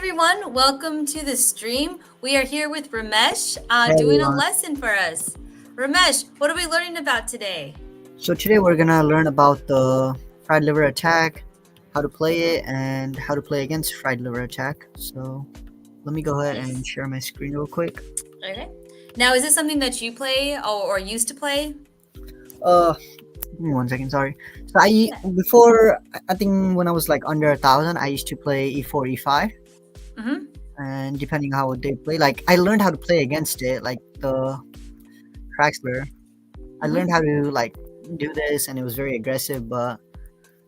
everyone, welcome to the stream. We are here with Ramesh Hey doing a everyone. lesson for us. Ramesh, what are we learning about today? So today we're gonna learn about the fried liver attack, how to play it, and how to play against fried liver attack. So let me go ahead and Nice. share my screen real quick. Okay. Now, is this something that you play or used to play? Uh, Give me 1 second. Sorry. So Yeah. before I think when I was like under 1,000, I used to play e4, e5, Mm-hmm. and depending how they play, like I learned how to play against it, like the Traxler. I learned Mm-hmm. how to like do this, and it was very aggressive, but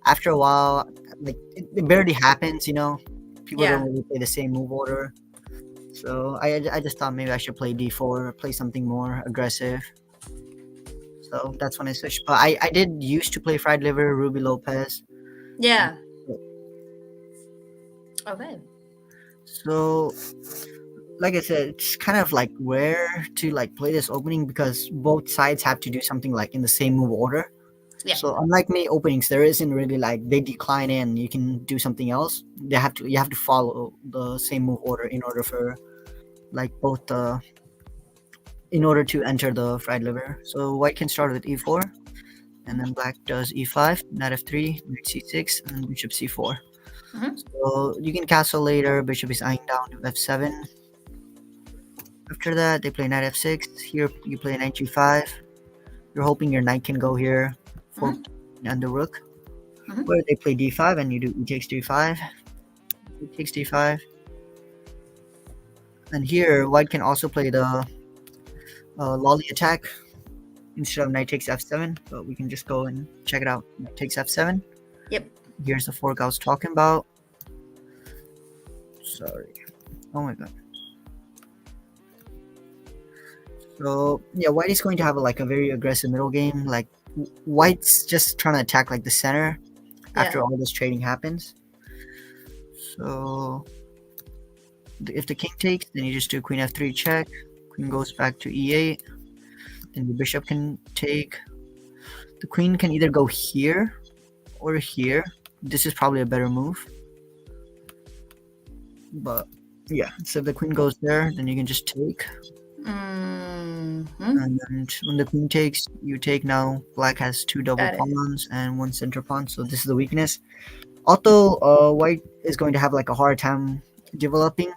after a while, like it barely happens, People don't Yeah. really play the same move order. So I just thought maybe I should play d4, play something more aggressive. So that's when I switched. But I did used to play fried liver, Ruby Lopez. And Yeah. Okay. so like I said, it's kind of like rare to like play this opening because both sides have to do something like in the same move order. Yeah. So unlike many openings, there isn't really like they decline in, you can do something else. You have to follow the same move order in order for like both in order to enter the fried liver. So white can start with e4, and then black does e5, knight f3, knight c6, and bishop c4. Mm-hmm. So you can castle later. Bishop is eyeing down to f7. After that, they play knight f6. Here you play knight g5. You're hoping your knight can go here for and the rook. Mhm. Where they play d5 and you do e takes d5, e takes d5. And here white can also play the lolly attack instead of knight takes f7, but we can just go and check it out. Knight takes f7. Yep. Here's the fork I was talking about. Sorry. Oh my god. So yeah, white is going to have like a very aggressive middle game. Like white's just trying to attack like the center after Yeah. all this trading happens. So if the king takes, then you just do queen f3 check. Queen goes back to e8. Then the bishop can take. The queen can either go here or here. This is probably a better move. But yeah, so if the queen goes there, then you can just take. Mm-hmm. And then when the queen takes, you take now. Black has two double Got it. pawns and one center pawn, so this is the weakness. Although white is going to have like a hard time developing.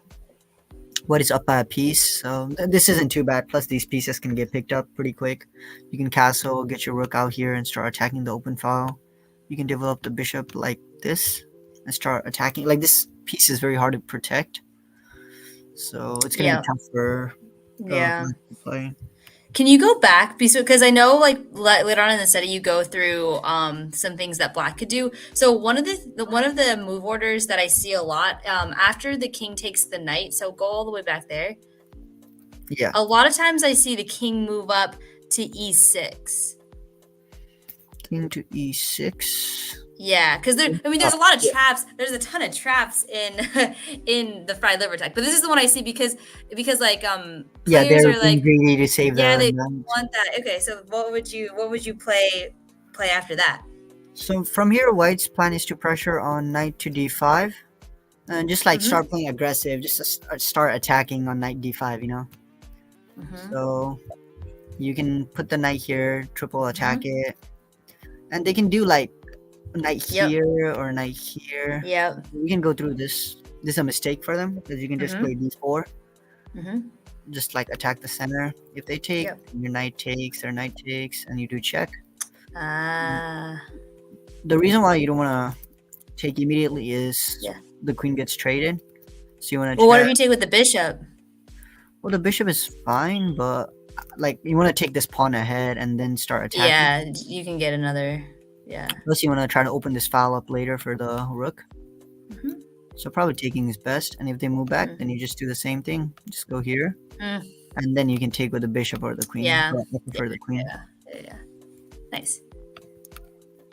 White is up by a piece, so this isn't too bad. Plus these pieces can get picked up pretty quick. You can castle, get your rook out here and start attacking the open file. You can develop the bishop like this and start attacking. Like this piece is very hard to protect, so it's gonna be Yeah. tough for Yeah. black to play. Can you go back because I know like later on in the study you go through some things that black could do. So one of the move orders that I see a lot after the king takes the knight. So go all the way back there. Yeah. A lot of times I see the king move up to e6. King to e6. Yeah, because there's a lot of traps. There's a ton of traps in in the fried liver attack. But this is the one I see because like Yeah, players they're are being like, greedy to save yeah, the they knight. want that. Okay, so what would you play after that? So from here, white's plan is to pressure on knight to d5 and just like Mm-hmm. start playing aggressive, just to start attacking on knight d5. Mm-hmm. So you can put the knight here, triple attack it, and they can do like knight Yep. here or knight here. Yep. We can go through this. This is a mistake for them because you can just play d4, Mm-hmm. just like attack the center. If they take, Yep. your knight takes, their knight takes, and you do check. Ah. The reason why you don't want to take immediately is Yeah. the queen gets traded. So you want to Well, what if check. you take with the bishop? Well, the bishop is fine, but like you want to take this pawn ahead and then start attacking. Yeah, you can get another. Yeah. Unless you want to try to open this file up later for the rook. Mm-hmm. So probably taking is best. And if they move back, then you just do the same thing. Just go here. And then you can take with the bishop or the queen. Yeah. But I prefer the queen. Yeah. Nice.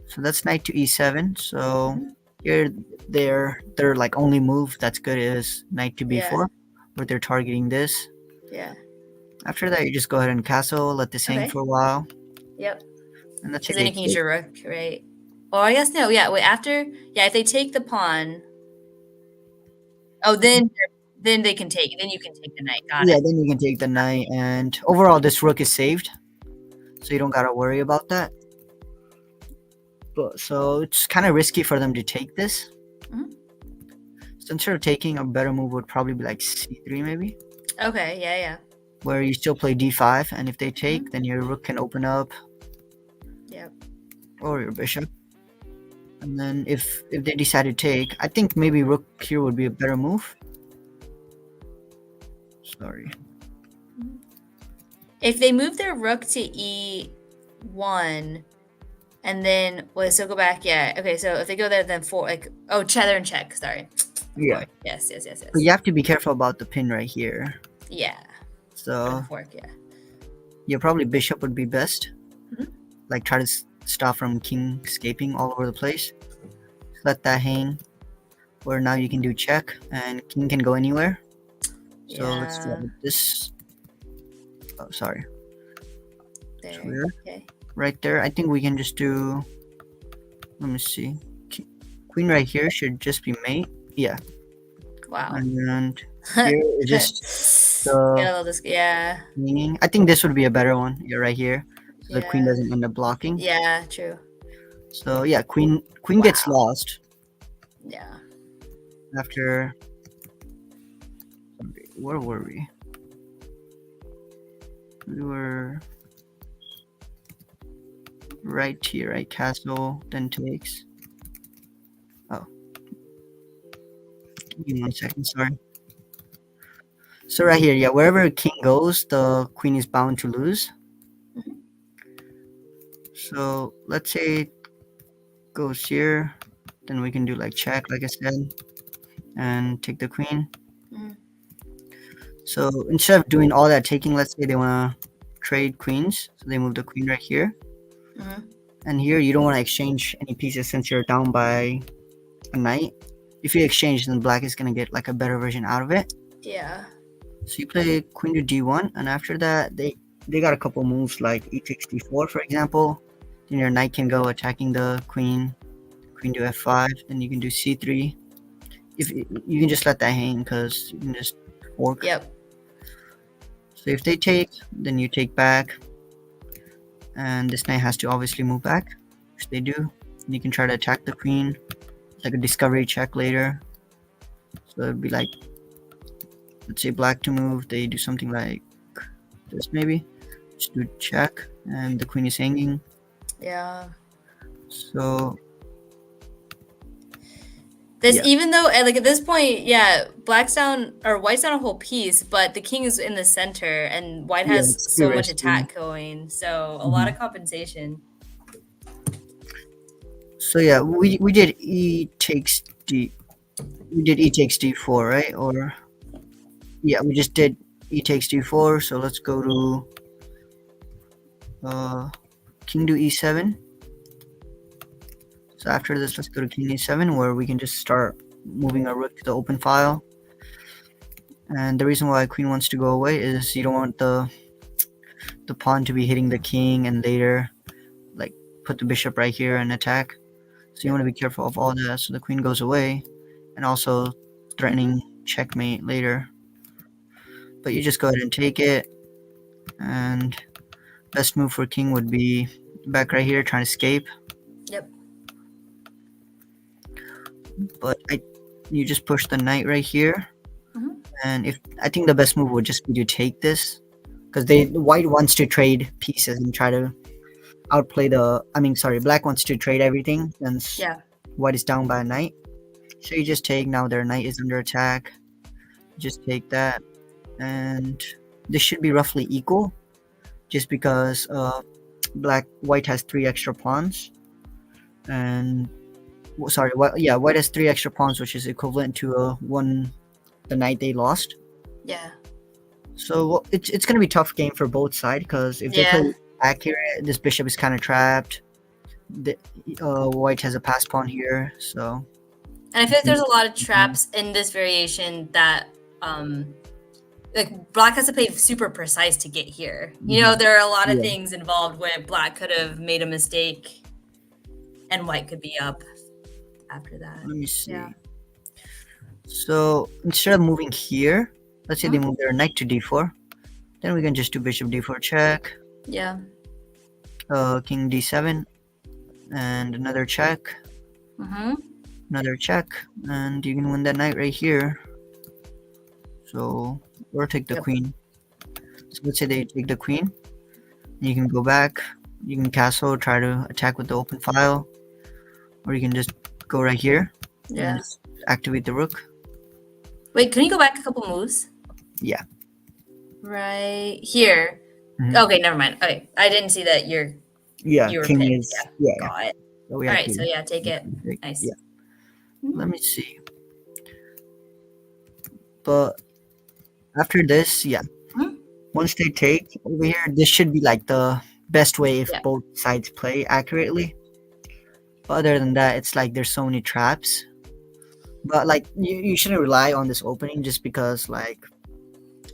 So that's knight to e7. So here their like only move that's good is knight to b4, where they're targeting this. Yeah. After that, you just go ahead and castle, let this hang for a while. Yep. And that's Because then you can use your rook, right? Or I guess no. Yeah. Wait. After. Yeah. If they take the pawn. Oh, then they can take. Then you can take the knight. Got Yeah, it. then you can take the knight, and overall this rook is saved, so you don't gotta worry about that. But so it's kind of risky for them to take this. Mhm. So instead of taking, a better move would probably be like c3 maybe, Okay. Yeah. Yeah. where you still play d5, and if they take, Mhm. then your rook can open up, Yep. or your bishop. And then if they decide to take, I think maybe rook here would be a better move. Sorry. Mhm. If they move their rook to e1, and then wait, so go back. Yeah. Okay. So if they go there, then four. Like cheddar and check. Sorry. Of Yeah, course. Yes. Yes. Yes. but Yes. you have to be careful about the pin right here. Yeah. Or the So fork. Yeah. yeah, probably bishop would be best. Mhm. Like try to stop from king escaping all over the place. Let that hang. Where now you can do check, and king can go anywhere. So let's try Yeah. this. Oh, sorry. There. Square Okay. right there. I think we can just do. Let me see. Queen right here should just be mate. Yeah, Wow. and here is just the Get all this. Yeah. meaning. I think this would be a better one. You're right here, so the queen Yeah. doesn't end up blocking. Yeah. True. So yeah, queen gets Wow. lost Yeah. after. Where were we? We were right here, right? Castle, then takes. Oh, give me 1 second. Sorry. So right here, yeah, wherever king goes, the queen is bound to lose. Mhm. So let's say it goes here, then we can do like check, like I said, and take the queen. Mhm. So instead of doing all that taking, let's say they want to trade queens, so they move the queen right here. Mhm. And here you don't want to exchange any pieces since you're down by a knight. If you exchange, then black is gonna get like a better version out of it. Yeah. So you play queen to d1, and after that they got a couple moves like e takes d4, for example. Then your knight can go attacking the queen, queen to f5. Then you can do c3. If you can just let that hang because you can just fork. Yep. So if they take, then you take back, and this knight has to obviously move back, which they do. And you can try to attack the queen, like a discovery check later. So it'd be like, let's say black to move, they do something like this maybe. Just do check, and the queen is hanging. Yeah. So This yeah, even though like at this point, yeah, black's down or white's down a whole piece, but the king is in the center, and white yeah, has it's too so much risky. attack going, so a lot Mhm. of compensation. So yeah, we did e takes d. We did e takes d4, right? Or yeah, we just did e takes d4. So let's go to uh, king to e7. So after this, let's go to king e7, where we can just start moving our rook to the open file. And the reason why queen wants to go away is you don't want the pawn to be hitting the king and later like put the bishop right here and attack. So you want to be careful of all that. So the queen goes away, and also threatening checkmate later. But you just go ahead and take it. And best move for king would be back right here, trying to escape. Yep. But you just push the knight right here. Mhm. And if I think the best move would just be to take this, because they white wants to trade pieces and try to outplay the. I mean, sorry, black wants to trade everything since Yeah. white is down by a knight. So you just take. Now their knight is under attack. Just take that, and this should be roughly equal, just because white has 3 extra pawns, and sorry, white has 3 extra pawns, which is equivalent to one the knight they lost. Yeah. So well, it's gonna be a tough game for both sides because if they play Yeah. accurate, this bishop is kind of trapped. The, white has a pass pawn here, so And I feel like there's a lot of traps in this variation that like black has to play super precise to get here. There are a lot of yeah. things involved where black could have made a mistake and white could be up after that. Let me Yeah. see. So instead of moving here, let's say they Mhm. move their knight to d4. Then we can just do bishop d4 check, Yeah. king d7, and another check, Mm-hmm. another check, and you can win that knight right here. So, or take the Yep. queen. So let's say they take the queen. You can go back. You can castle, try to attack with the open file, or you can just go right here and Yeah. just activate the rook. Wait, can you go back a couple moves? Yeah. Right here. Mhm. Okay, never mind. Okay, I didn't see that Yeah, you were king pinned. is Yeah, yeah. got it. So we All have right, to so yeah, take it. yeah. Nice. Let me see. But after this, yeah, Mhm. once they take over here, this should be like the best way if Yeah, both sides play accurately. But other than that, it's like there's so many traps. But like you shouldn't rely on this opening just because like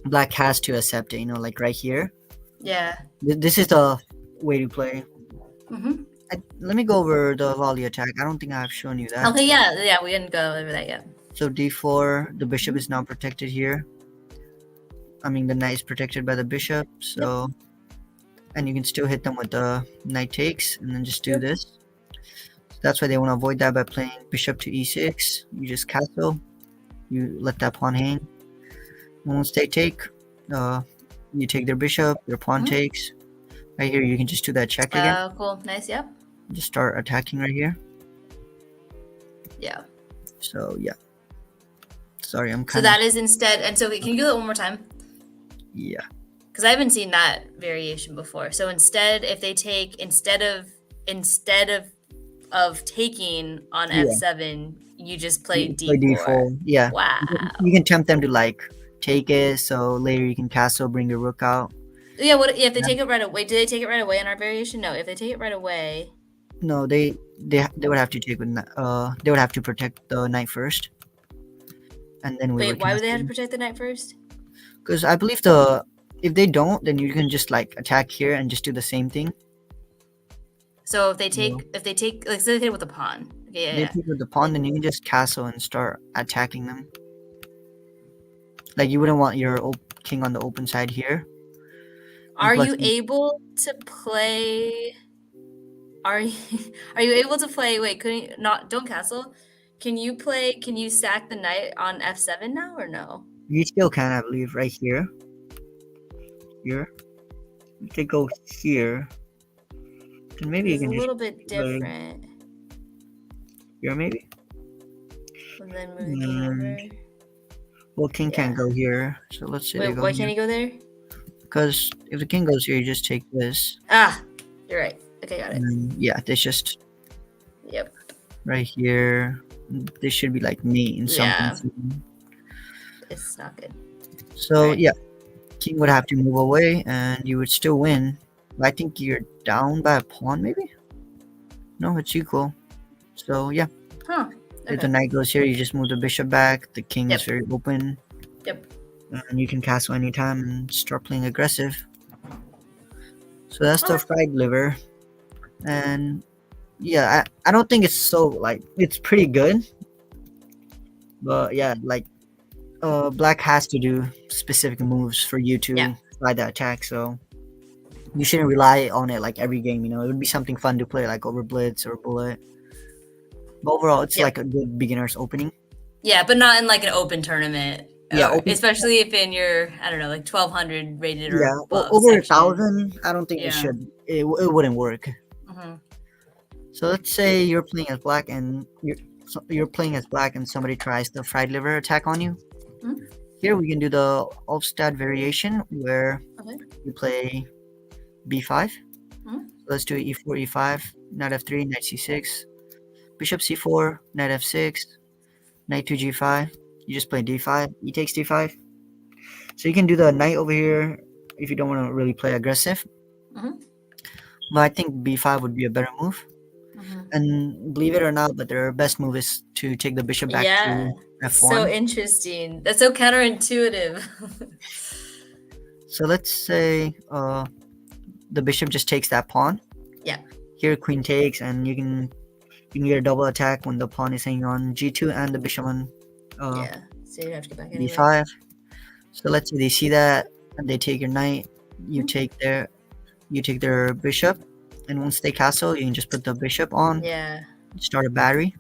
black has to accept it. Like right here. yeah. This is the way to play. Hmm. Let me go over the volley attack. I don't think I've shown you that. Okay, yeah, yeah. We didn't go over that yet. So d4, the bishop is now protected here. I mean, the knight is protected by the bishop. Yep. So, and you can still hit them with the knight takes, and then just do Yep. this. So that's why they want to avoid that by playing bishop to e6. You just castle. You let that pawn hang. Once they take, uh, you take their bishop. Their pawn Hmm. takes. Right here, you can just do that check again. Cool. Nice. Yep. Just start attacking right here. Yeah. So yeah. Sorry, I'm So kind of that is instead. And so, can you do that one more time? yeah. Because I haven't seen that variation before. So instead, if they take instead of taking on Yeah. f7, you just play You play d4. d4. Yeah. Wow. You can tempt them to like take it, so later you can castle, bring your rook out. Yeah. What if they Yeah. take it right away? Do they take it right away in our variation? No. If they take it right away, No, they would have to take with they would have to protect the knight first, and then we wait. would Why would they have to castle. protect the knight first? Because I believe if they don't, then you can just like attack here and just do the same thing. So if they You know, take like say they take it with a pawn. Okay. Yeah. they Yeah. take with the pawn, then you can just castle and start attacking them. Like you wouldn't want your king on the open side here, and Are plus you able to play? Are you are you able to play? Wait, couldn't you, not don't castle? Can you play? Can you stack the knight on f7 now or no? you still can, I believe, right here. Here, if they go here, then maybe you It's a can just little bit play different here, maybe. and then move the king And over. well, king can't Yeah. go here, so let's say they Wait, go why here. can't he go there? Because if the king goes here, you just take this. Ah, you're right. Okay, got it. And yeah, this just Yep. right here. This should be like mate in something. Yeah, it's not good. All So right. yeah, king would have to move away, and you would still win. But I think you're down by a pawn, maybe. No, it's equal. So yeah, Huh. if the Okay. knight goes here, you just move the bishop back. The king is Yep. very open, Yep. and you can castle anytime and start playing aggressive. So that's the Okay. fried liver, and yeah, I don't think it's so like it's pretty good, but yeah, like black has to do specific moves for you Yeah. to fly the attack, so you shouldn't rely on it like every game. It would be something fun to play like over blitz or bullet, but overall it's Yep. like a good beginner's opening. Yeah, but not in like an open tournament, Yeah, or especially if in your I don't know like 1200 rated or yeah, above over a section. thousand. I don't think Yeah. it wouldn't work. Hmm. So let's say you're playing as black and you're playing as black and somebody tries the fried liver attack on you. Hmm. Here we can do the Ulfstad variation where Okay. you play b5. Hmm. Let's do e4, e5, knight f3, knight c6, bishop c4, knight f6, knight to g5. You just play d5, e takes d5. So you can do the knight over here if you don't want to really play aggressive. Hmm. But I think b5 would be a better move. Hmm. And believe it or not, but their best move is to take the bishop back Yeah. to So f1. interesting. That's so counterintuitive. So let's say the bishop just takes that pawn. Yeah. Here queen takes, and you can get a double attack when the pawn is hanging on g2 and the bishop on uh, Yeah. So you have to get back anyway. d5. So let's say they see that and they take your knight. You Mhm. take their bishop, and once they castle, you can just put the bishop on, Yeah. start a battery.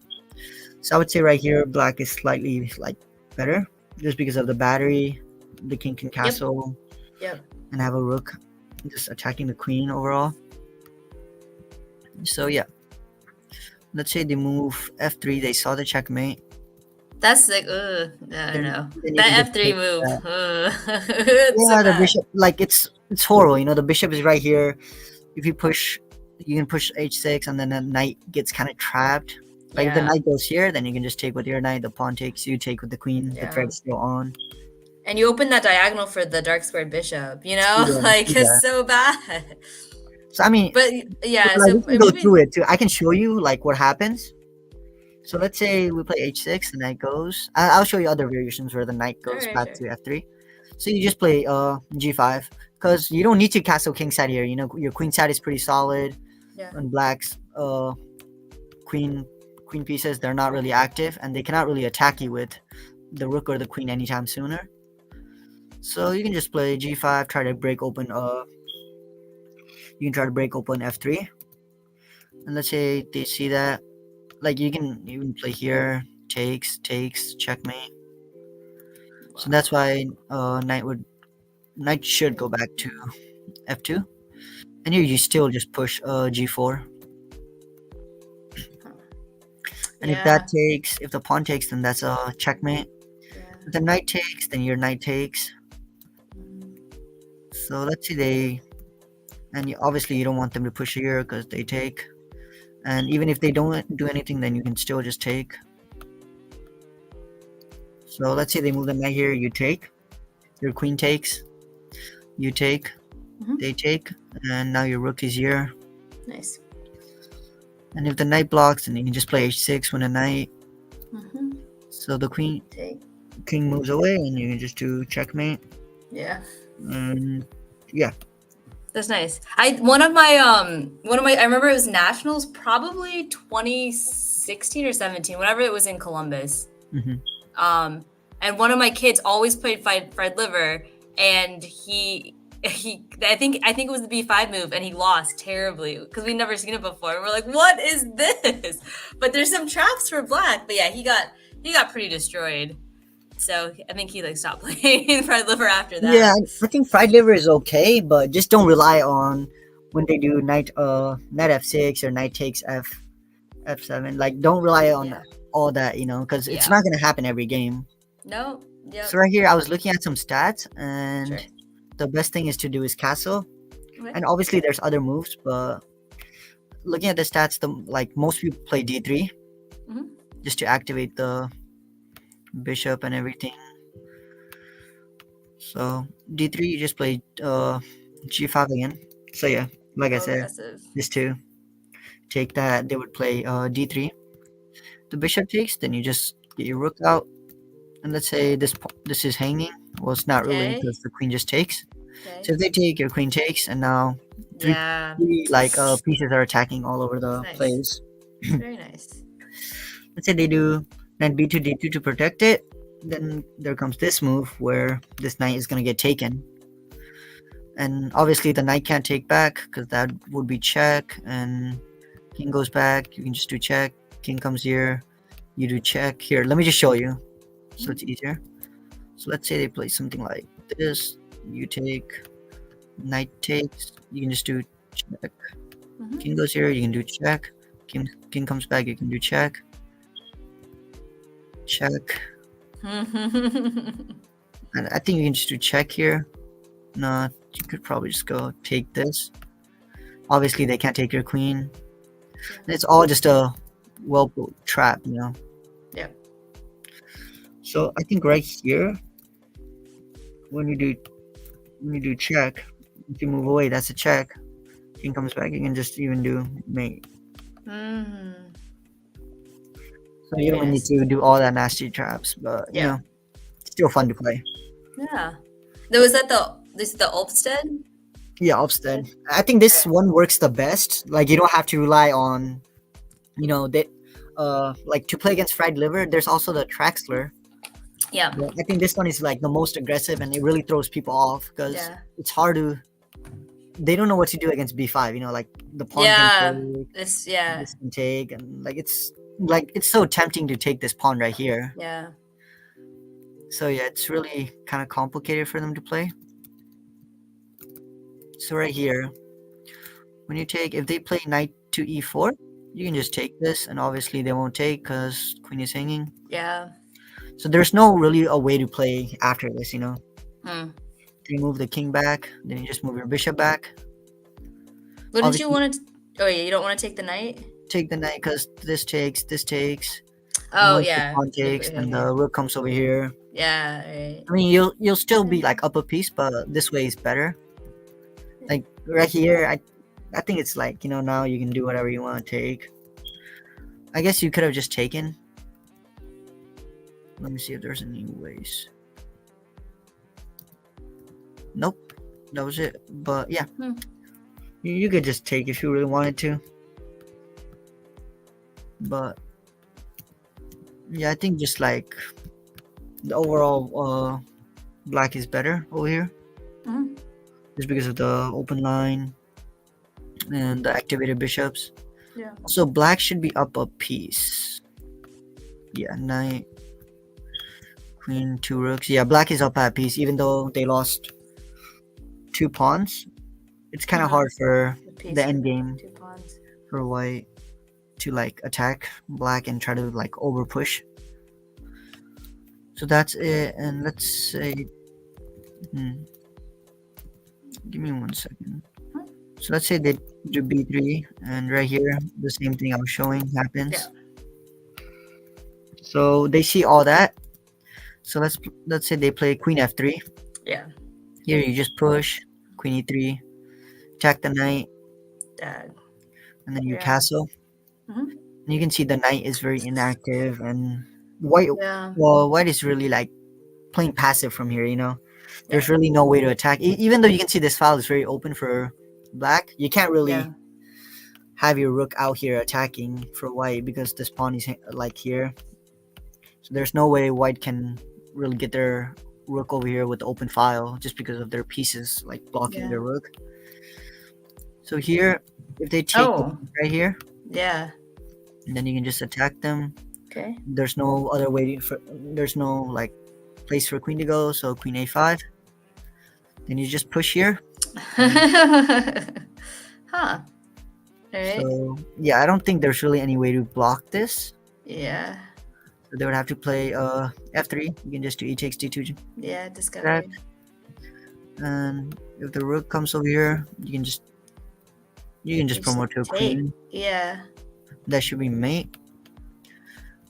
So I would say right here, black is slightly like better, just because of the battery. The king can Yep. castle Yep. and have a rook, just attacking the queen overall. So yeah, let's say they move f3. They saw the checkmate. That's like, ugh, I don't Then know. then you can That just F3 take move, that. ugh. It's so Yeah, the bad. bishop, like it's horrible. The bishop is right here. If you push, you can push h6, and then the knight gets kind of trapped. Like if the Yeah. knight goes here, then you can just take with your knight. The pawn takes, you take with the queen. The Yeah. thread is still on. And you open that diagonal for the dark squared bishop, you know? Like, Yeah. it's so bad. So I mean, But but, yeah, like we so can go through maybe, it too. I can show you like what happens. So let's say we play h6, the knight goes. I'll show you other variations where the knight all goes right, back sure. to f3. So you just play g5 because you don't need to castle king side here. Your queen side is pretty solid, Yeah. and black's queen queen pieces, they're not really active, and they cannot really attack you with the rook or the queen anytime sooner. So you can just play g5, try to break open. You can try to break open f3, and let's say they see that. Like you can even play here, takes, checkmate. So Wow. that's why knight should go back to f2, and here you still just push g4. Huh. And if that Yeah. takes, if the pawn takes, then that's a checkmate. Yeah. If the knight takes, then your knight takes. Mm. So let's see they, and obviously you don't want them to push here because they take. And even if they don't do anything, then you can still just take. So let's say they move the knight here, you take. Your queen takes, you take, Mhm. they take, and now your rook is here. Nice. And if the knight blocks, then you can just play h6 when a knight. Hmm. So the Take. king moves away, and you can just do checkmate. Yeah. And yeah. That's nice. One of my I remember it was nationals probably 2016 or 17, whenever it was in Columbus. Hmm. Um, and one of my kids always played fried liver, and he I think it was the B5 move, and he lost terribly because we'd never seen it before. And we're like, what is this? But there's some traps for black. But yeah, he got pretty destroyed. So I think he like stopped playing fried liver after Yeah, that. I think fried liver is okay, but just don't rely on when they do knight f6 or knight takes f7. Like don't rely on Yeah. all that, because it's Yeah. not gonna happen every game. No. So Yep. right here, I was looking at some stats, and Sure. the best thing is to do is castle. Okay. And obviously, there's other moves, but looking at the stats, like most people play d3 Hmm. just to activate the bishop and everything. So d3, you just play g5 again. So yeah, like I So said, aggressive. just to take that, they would play d3. The bishop takes, then you just get your rook out, and let's say this is hanging. Well, it's not really Okay. because the queen just takes. Okay. So if they take, your queen takes, and now three, Yeah. three pieces are attacking all over It's the nice. place. Very nice. Let's say they do knight b2 d2 to protect it. Then there comes this move where this knight is gonna get taken, and obviously the knight can't take back because that would be check, and king goes back. You can just do check. King comes here. You do check here. Let me just show you, so it's easier. So let's say they play something like this. You take, knight takes. You can just do check. Hmm. King goes here. You can do check. King comes back. You can do check. Check. And I think you can just do check here. No, you could probably just go take this. Obviously, they can't take your queen. It's all just a well-built trap. Yep. So I think right here, when you do check, if you move away, that's a check. King comes back, you can just even do mate. Mm. So you Very don't need nice. to do all that nasty traps, but Yeah. it's still fun to play. Yeah. There was that the Ulpstead. Yeah, Upstead. I think this Okay. one works the best. Like you don't have to rely on, that, like to play against fried liver. There's also the Traxler. Yeah. But I think this one is like the most aggressive, and it really throws people off because Yeah. it's hard to. They don't know what to do against b5. Like the pawn can Yeah. take, This. Yeah. this can take, and like it's so tempting to take this pawn right here. Yeah. So yeah, it's really kind of complicated for them to play. So right here, when you take, if they play knight to e4, you can just take this, and obviously they won't take because queen is hanging. Yeah. So there's no really a way to play after this. Hmm. You move the king back, then you just move your bishop back. Wouldn't you Obviously, want to? Oh yeah, you don't want to take the knight. take the knight because this takes, and Oh once the yeah. pawn takes, Okay, then okay. the rook comes over here. Yeah. Right. I mean, you'll still be like up a piece, but this way is better. Like right here, I think it's like now you can do whatever you want to take. I guess you could have just taken. Let me see if there's any ways. Nope, that was it. But yeah, Hmm. you could just take if you really wanted to. But yeah, I think just like the overall black is better over here, Mhm. just because of the open line and the activated bishops. Yeah. So black should be up a piece. Yeah, knight, queen, two rooks. Yeah, black is up at a piece, even though they lost two pawns. It's kind of Uh-huh. hard for The the piece end for game two pawns. for white to like attack black and try to like over push. So that's it. And let's say, hmm, give me 1 second. So let's say they do b3, and right here the same thing I was showing Yeah. happens. So they see all that. So let's say they play queen f3. Yeah. Here you just push queen e3, attack the knight, Dad. and then you Yeah. castle. Hmm. And you can see the knight is very inactive, and white Yeah. well white is really like playing passive from here. Yeah. There's really no way to attack. Even though you can see this file is very open for black, you can't really Yeah. have your rook out here attacking for white because this pawn is like here. So there's no way white can really get their rook over here with the open file just because of their pieces like blocking Yeah. their rook. So here, if they take Oh. right here, Yeah. and then you can just attack them. Okay. There's no other way for. There's no like place for queen to go. So queen a5. Then you just push here. Huh. All right. So yeah, I don't think there's really any way to block this. Yeah. So they would have to play f3. You can just do e takes d2. Yeah. Discovery. And if the rook comes over here, you can just promote to a Take. queen. Yeah. That should be mate,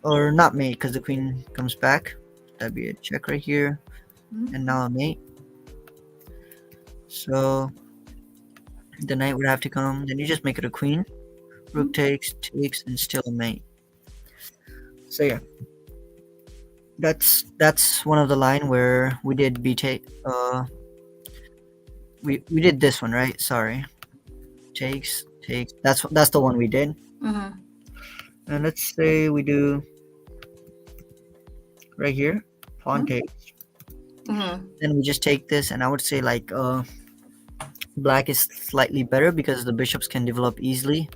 or not mate because the queen comes back. That'd be a check right here, and now a mate. So the knight would have to come. Then you just make it a queen. Rook takes, and still a mate. So yeah, that's one of the line where we did b take. We did this one, right? Sorry, takes. That's the one we did. Mm-hmm. And let's say we do right here, pawn takes. Mm-hmm. Then we just take this, and I would say like black is slightly better because the bishops can develop easily.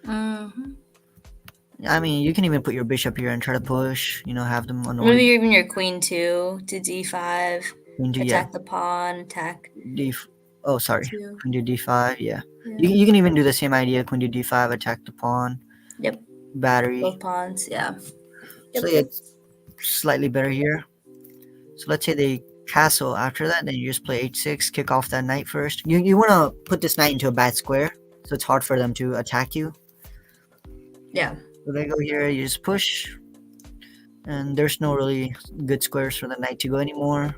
Mm-hmm. I mean, you can even put your bishop here and try to push. Have them annoyed. Maybe even your queen too to d5. Queen to Attack the pawn. Attack. Oh, sorry. Two. Queen to d5. Yeah. Yeah. You can even do the same idea. Queen to d5. Attack the pawn. Yep. Battery. Both pawns. Yeah. So yeah, it's slightly better here. So let's say they castle after that. Then you just play h6. Kick off that knight first. You want to put this knight into a bad square, so it's hard for them to attack you. Yeah. So they go here, you just push, and there's no really good squares for the knight to go anymore.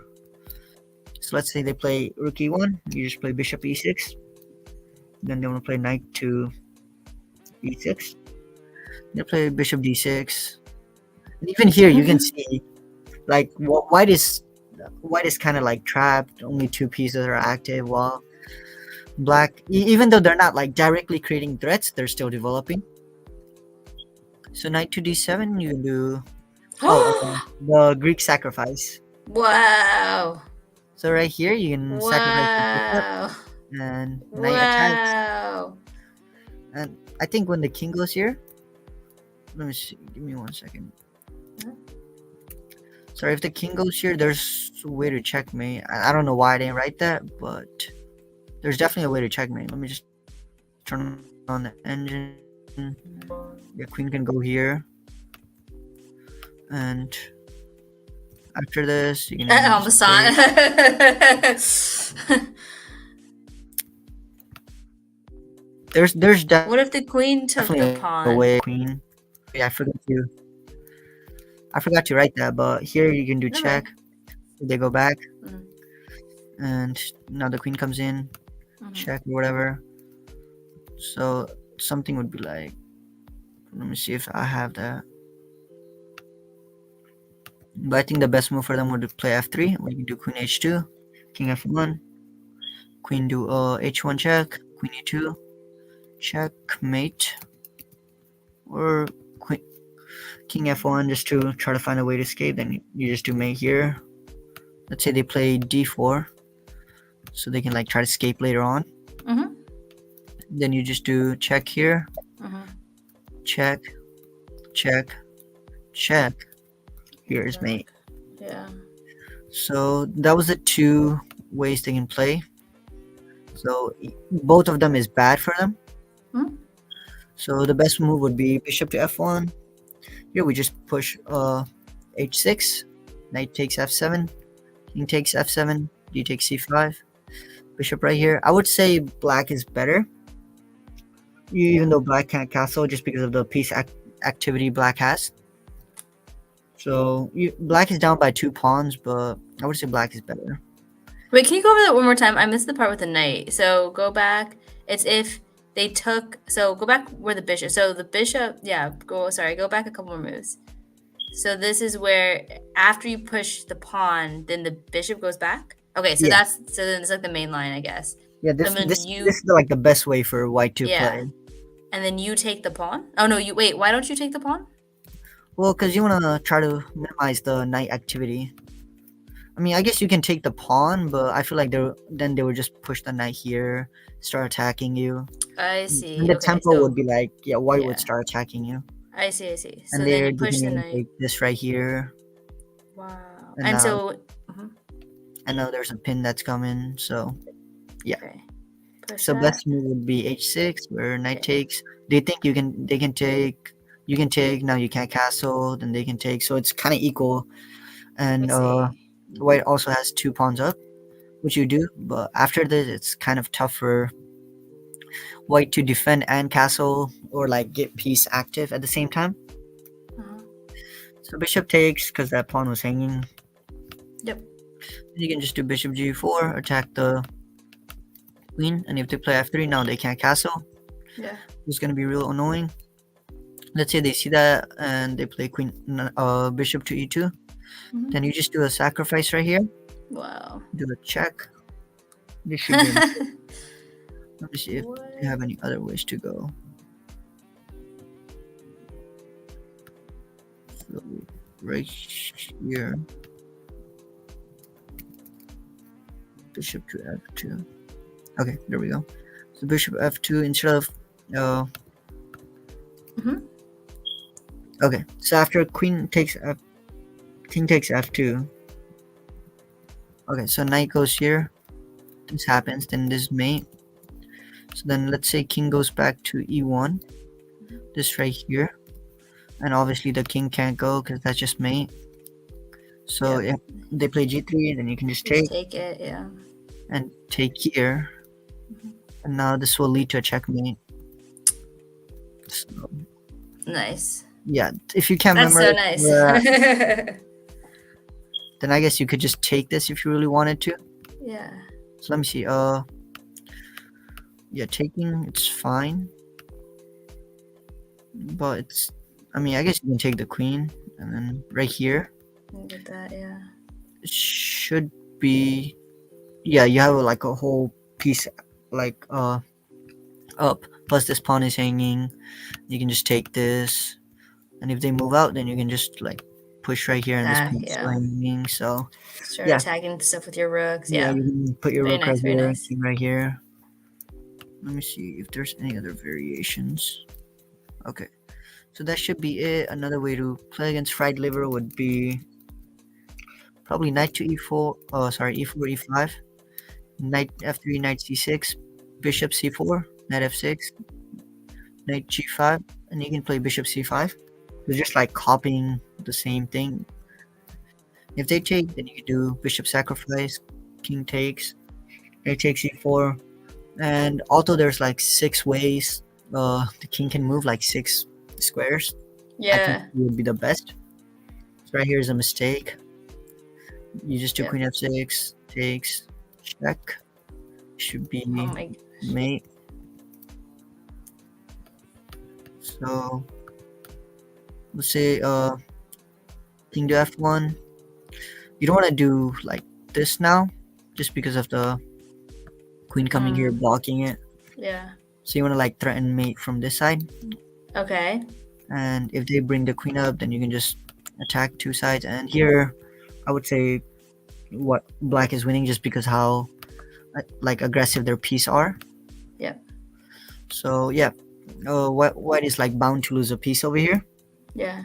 So let's say they play rook e1, you just play bishop e6. Then they want to play knight to e6. They play bishop d6. And even here, you can see, like white is kind of like trapped. Only two pieces are active, while black, even though they're not like directly creating threats, they're still developing. So knight to d7, you can do Oh, the Greek sacrifice. Wow. So right here, you can sacrifice the bishop, Wow. and knight attacks. Wow. And I think when the king goes here, let me see. Give me 1 second. Sorry, if the king goes here, there's a way to checkmate. I don't know why I didn't write that, but there's definitely a way to checkmate. Let me just turn on the engine. Your queen can go here, and after this, you can just Ambasan. take. There's What if the queen took the definitely a pawn? way queen. Yeah, I forgot to write that, but here you can do Okay. check. They go back, Mhm. and now the queen comes in, Mhm. check or whatever. So something would be like, let me see if I have that. But I think the best move for them would be play f3. We can do queen h2, king f1, queen do h1 check, queen e2, checkmate, or queen king f1 just to try to find a way to escape. Then you just do mate here. Let's say they play d4, so they can like try to escape later on. Mhm. Then you just do check here, Mhm. check, check, check. Here is mate. Check. Yeah. So that was the two ways they can play. So both of them is bad for them. Hmm? So the best move would be bishop to f1. Here we just push h6. Knight takes f7. King takes f7. D takes c5. Bishop right here. I would say black is better, even though black can't castle just because of the piece activity black has. So black is down by 2 pawns, but I would say black is better. Wait, can you go over that one more time? I missed the part with the knight. So go back. It's if they took. So go back where the bishop. So the bishop. Yeah. Go. Sorry. Go back a couple more moves. So this is where after you push the pawn, then the bishop goes back. Okay. So Yeah, then it's like the main line, I guess. yeah. And then This is like the best way for white to yeah, play. and then you take the pawn. Oh no, you wait. Why don't you take the pawn? Well, because you want to try to minimize the knight activity. I mean, I guess you can take the pawn, but I feel like they would just push the knight here, start attacking you, I and see. the Okay. tempo would So be like, yeah, white would yeah, start attacking you, I see. I see. and So then you they push can the even knight. take this right here, Wow. and And now so. Mhm. there's a pin that's coming. So yeah, Okay. Push so that. best move would be h6, where knight Okay. takes. They think they can take. You can take now. You can't castle. Then they can take. So it's kind of equal, I and see. white also has 2 pawns up, which you do. But after this, it's kind of tough for white to defend and castle or like get piece active at the same time. Uh-huh. So bishop takes because that pawn was hanging. Yep. You can just do bishop g4, attack the queen, and if they play f3, now they can't castle. Yeah. It's gonna be real annoying. Let's say they see that and they play queen, bishop to e2. Mhm. Then you just do a sacrifice right here. Wow. Do a check. This should be enough. Let me see if they What? have any other ways to go. So right here, bishop to f2. Okay, there we go. So bishop f2 instead of Mhm. okay. So after king takes f2. Okay, so knight goes here. This happens, then this mate. So then let's say king goes back to e1. This right here, and obviously the king can't go because that's just mate. So Yep. if they play g3, then you can just Just take take it. Yeah. and take here, and now this will lead to a checkmate. So Nice. yeah, if you can't That's so memorize nice. that, then I guess you could just take this if you really wanted to. Yeah. So let me see. Yeah, taking it's fine, but it's. I mean, I guess you can take the queen, and then right here Get that. Yeah. it should be. Yeah, you have like a whole piece, like up. Plus this pawn is hanging. You can just take this, and if they move out, then you can just like push right here, and this piece still Yeah. hanging. So Start yeah, attacking stuff with your rooks. yeah, Yeah. you can put your Very rook right nice. Very here, nice. king right here. Let me see if there's any other variations. Okay, so that should be it. Another way to play against fried liver would be probably knight to e4. Oh, sorry, e4, e5, knight f3, knight c6, bishop c4, knight f6, knight g5, and you can play bishop c5. It's just like copying the same thing. If they take, then you can do bishop sacrifice, king takes, knight takes e4, and although there's like 6 ways, the king can move like 6 squares. I think Yeah. it would be the best. So right here is a mistake. You just do Yep. queen f6, takes, check. Should be Oh my gosh. mate. So let's say king to f1. You don't want to do like this now, just because of the queen coming here Mm, blocking it. yeah. So you want to like threaten mate from this side. Okay. And if they bring the queen up, then you can just attack 2 sides. And here, I would say what black is winning just because how like aggressive their piece are. Yep. So yeah, white is like bound to lose a piece over here. Yeah.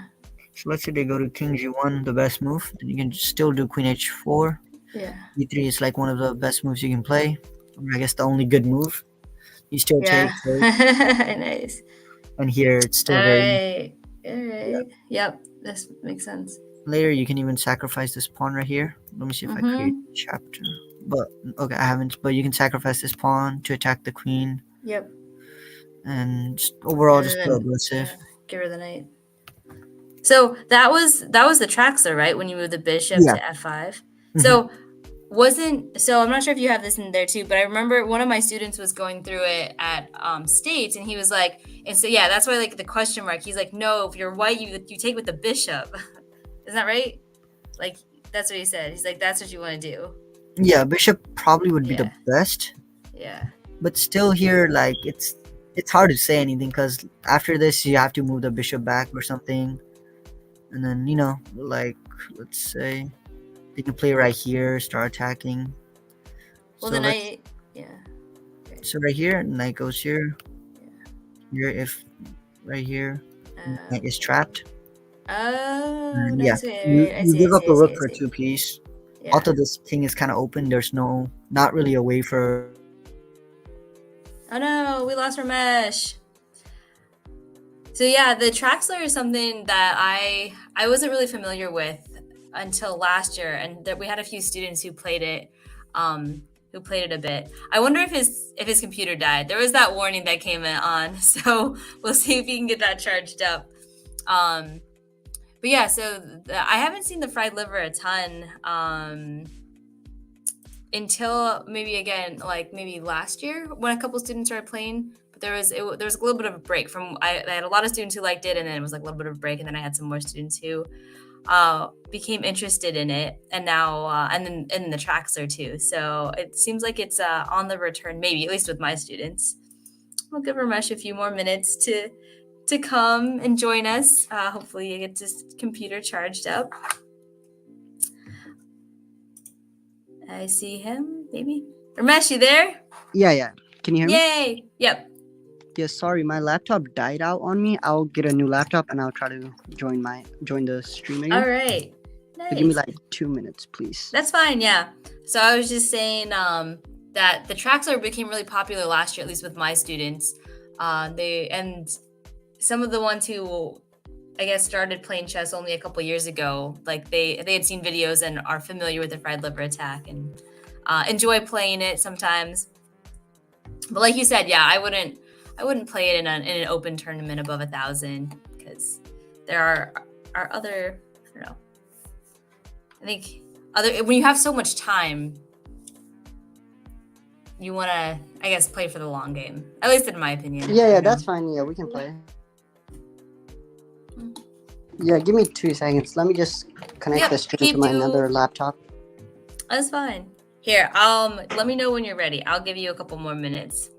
So let's say they go to king g1, the best move. Then you can still do queen h4. Yeah. e3 is like one of the best moves you can play. Or I guess the only good move. You still Yeah. take, Nice. and here it's All still very. right. All Yeah. right. Yep. This makes sense. Later, you can even sacrifice this pawn right here. Let me see if I create Mm-hmm. a chapter. But okay, I haven't. But you can sacrifice this pawn to attack the queen, Yep. and overall And just play then aggressive. yeah, give her the knight. So that was the Traxler, right? When you move the bishop Yeah. to f5. Hmm. So I'm not sure if you have this in there too, but I remember one of my students was going through it at states, and he was like, and so yeah, that's why like the question mark. He's like, no, if you're white, you take with the bishop. Isn't that right? Like that's what he said. He's like, that's what you want to do. Yeah, bishop probably would be the Yeah, best, yeah, but still here like it's hard to say anything because after this you have to move the bishop back or something, and then like let's say they can play right here, start attacking. well, So the let's knight, yeah, so right here, knight goes here. yeah. Here if right here, knight Um, is trapped. oh, And yeah, nice. you, Okay, I you see, I give up see, a I see, rook I for see. 2 piece. Yeah. Although this king is kind of open, there's not really a way for. Oh no, we lost Ramesh. So yeah, the Traxler is something that I wasn't really familiar with until last year, and that we had a few students who played it a bit. I wonder if his computer died. There was that warning that came on, so we'll see if he can get that charged up. Um, but yeah, so I haven't seen the fried liver a ton until maybe again like maybe last year when a couple students started playing. But there was a little bit of a break from I had a lot of students who liked it, and then it was like a little bit of a break, and then I had some more students who became interested in it, and now and then in the Traxler too. So it seems like it's on the return, maybe at least with my students. We'll give Ramesh a few more minutes to come and join us. Hopefully, he gets his computer charged up. I see him. Maybe Ramesh, you there? Yeah, yeah. Can you hear me? Yay! Yep. Yeah, sorry, my laptop died out on me. I'll get a new laptop and I'll try to join the stream All again. right. So give me Nice. like 2 minutes, please. That's fine. Yeah. So I was just saying that the Traxler became really popular last year, at least with my students. They and some of the ones who I guess started playing chess only a couple years ago, like they had seen videos and are familiar with the fried liver attack and enjoy playing it sometimes. But like you said, yeah, I wouldn't play it in an open tournament above 1,000 because there are other I don't know. I think other when you have so much time, you want to I guess play for the long game. At least in my opinion. Yeah, I yeah, don't that's know. fine. Yeah, we can play. Yeah, give me 2 seconds. Let me just connect Yep, the stream to keep my do another laptop. That's fine. Here, let me know when you're ready. I'll give you a couple more minutes.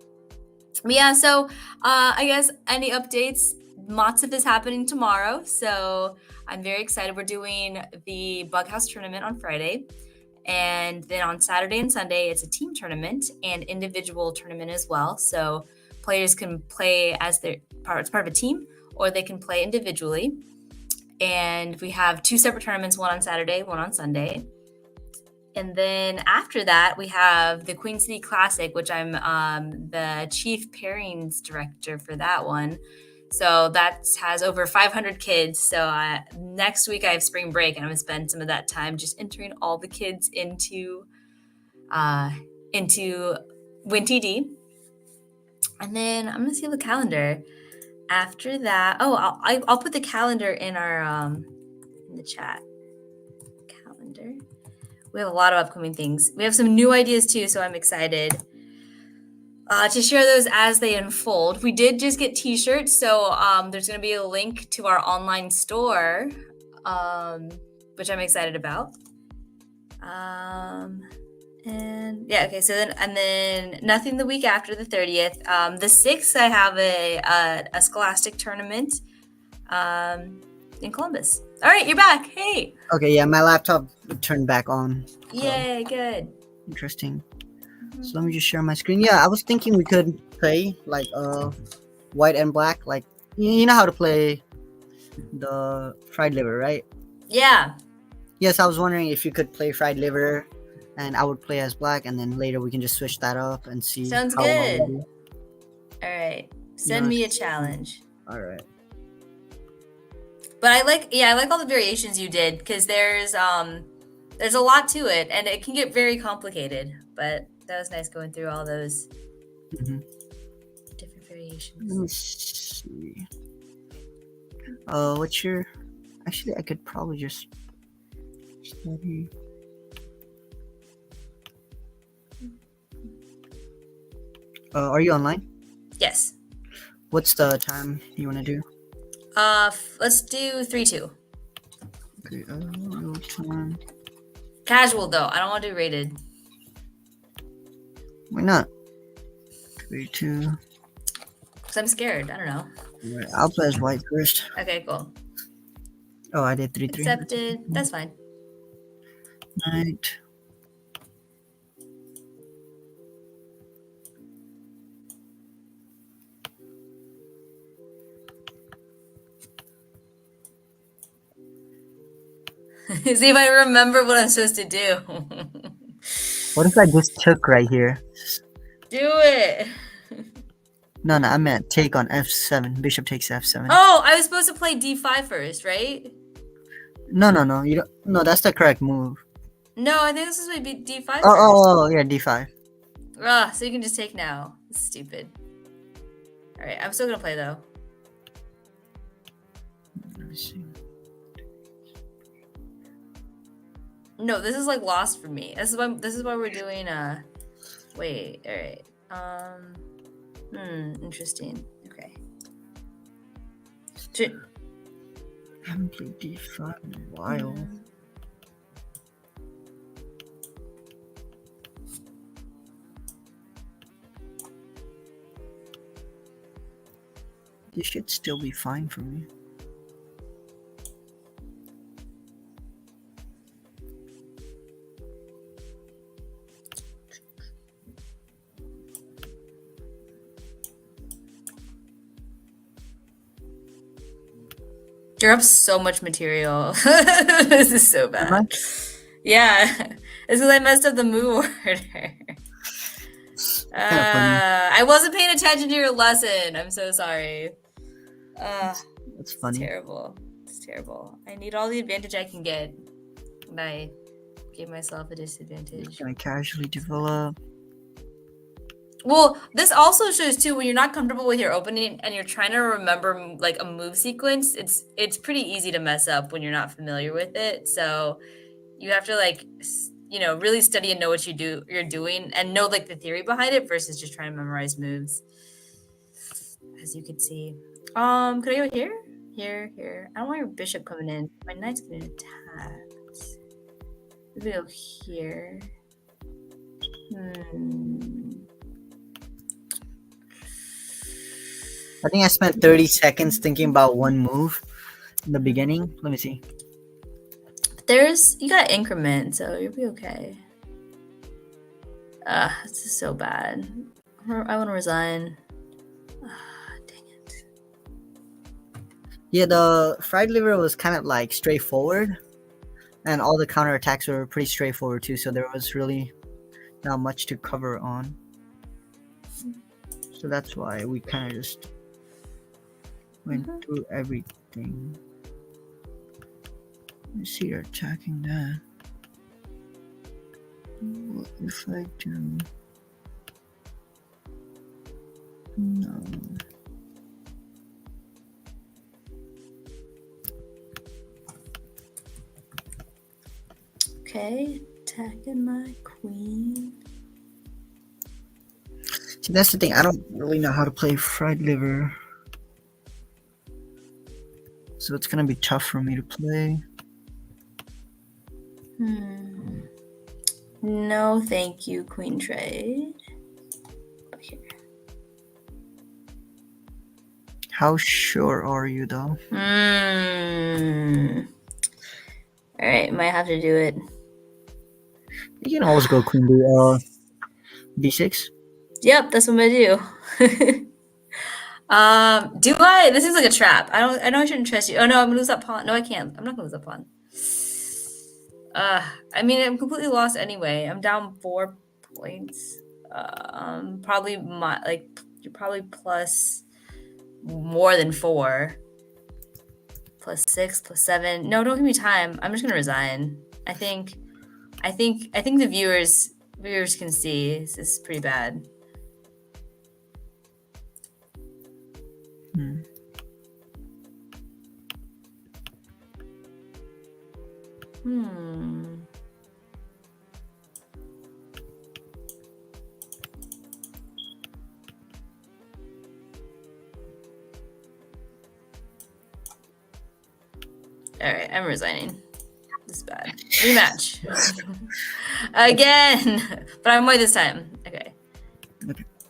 But yeah, so I guess any updates Matsup is happening tomorrow, so I'm very excited. We're doing the Bughouse tournament on Friday, and then on Saturday and Sunday it's a team tournament and individual tournament as well. So players can play as it's part of a team, or they can play individually. And we have 2 separate tournaments, one on Saturday, one on Sunday. And then after that, we have the Queen City Classic, which I'm the chief pairings director for that one. So that has over 500 kids. So next week I have spring break, and I'm gonna spend some of that time just entering all the kids into WinTD. And then I'm gonna see the calendar. After that, I'll put the calendar in our in the chat. Calendar. We have a lot of upcoming things. We have some new ideas too, so I'm excited to share those as they unfold. We did just get t-shirts, so there's going to be a link to our online store, which I'm excited about. And yeah, okay. So then nothing the week after the 30th. The 6th, I have a Scholastic tournament in Columbus. All right, you're back. Hey. Okay, yeah, my laptop turned back on. Yay, good. Interesting. So let me just share my screen. Yeah, I was thinking we could play like white and black. Like you know how to play the fried liver, right? Yeah. Yes, I was wondering if you could play fried liver, and I would play as black, and then later we can just switch that up and see. Sounds how well we good. do. All right. Send me a challenge. All right. But I like all the variations you did, because there's a lot to it, and it can get very complicated. But that was nice going through all those different Let variations. me see. What's your? Actually, I could probably just study. Are you online? Yes. What's the time you want to do? Let's do 3-2. Okay. No time. Casual though. I don't want to do rated. Why not? 3-2. Because I'm scared. I don't know. Right, I'll play as white first. Okay, cool. Oh, I did 3-3. Accepted. That's fine. Right. See if I remember what I'm supposed to do. What if I just took right here? Do it. No, I meant take on f7. Bishop takes f7. Oh, I was supposed to play d5 first, right? No. You don't. No, that's the correct move. No, I think this is supposed to be d5 first. Oh, yeah, d5. So you can just take now. That's stupid. All right, I'm still gonna play though. Let me see. No, this is like lost for me. This is why we're doing wait, all right. Interesting. Okay. I haven't played d5 in a while. This should still be fine for me. You're up so much material. This is so bad. Yeah, it's because I messed up the move order. I wasn't paying attention to your lesson. I'm so sorry. That's funny. It's terrible. I need all the advantage I can get, and I gave myself a disadvantage. Just gonna casually develop. Well, this also shows too, when you're not comfortable with your opening and you're trying to remember like a move sequence, it's pretty easy to mess up when you're not familiar with it. So you have to like, really study and know what you're doing and know like the theory behind it versus just trying to memorize moves. As you can see. Could I go here? Here. I don't want your bishop coming in. My knight's getting attacked. Maybe go here. I think I spent 30 seconds thinking about one move in the beginning. Let me see. You got increment, so you'll be okay. This is so bad. I want to resign. Dang it. Yeah, the fried liver was kind of like straightforward, and all the counterattacks were pretty straightforward too, so there was really not much to cover on. So that's why we kind of just went through everything. Let's see, you're attacking that. What if I do? No. Okay, attacking my queen. See, that's the thing. I don't really know how to play fried liver, so it's gonna be tough for me to play. No, thank you, queen trade. Here. How sure are you, though? All right, might have to do it. You can always go queen b6. Yep, that's what I'm gonna do. Do I? This is like a trap. I know I shouldn't trust you. Oh no, I'm gonna lose that pawn. No, I can't. I'm not gonna lose that pawn. I mean, I'm completely lost anyway. I'm down 4 points. Probably you're probably plus more than 4. Plus 6, plus 7. No, don't give me time. I'm just gonna resign. I think the viewers can see this is pretty bad. All right, I'm resigning. This is bad. Rematch. Again. But I'm white this time. Okay.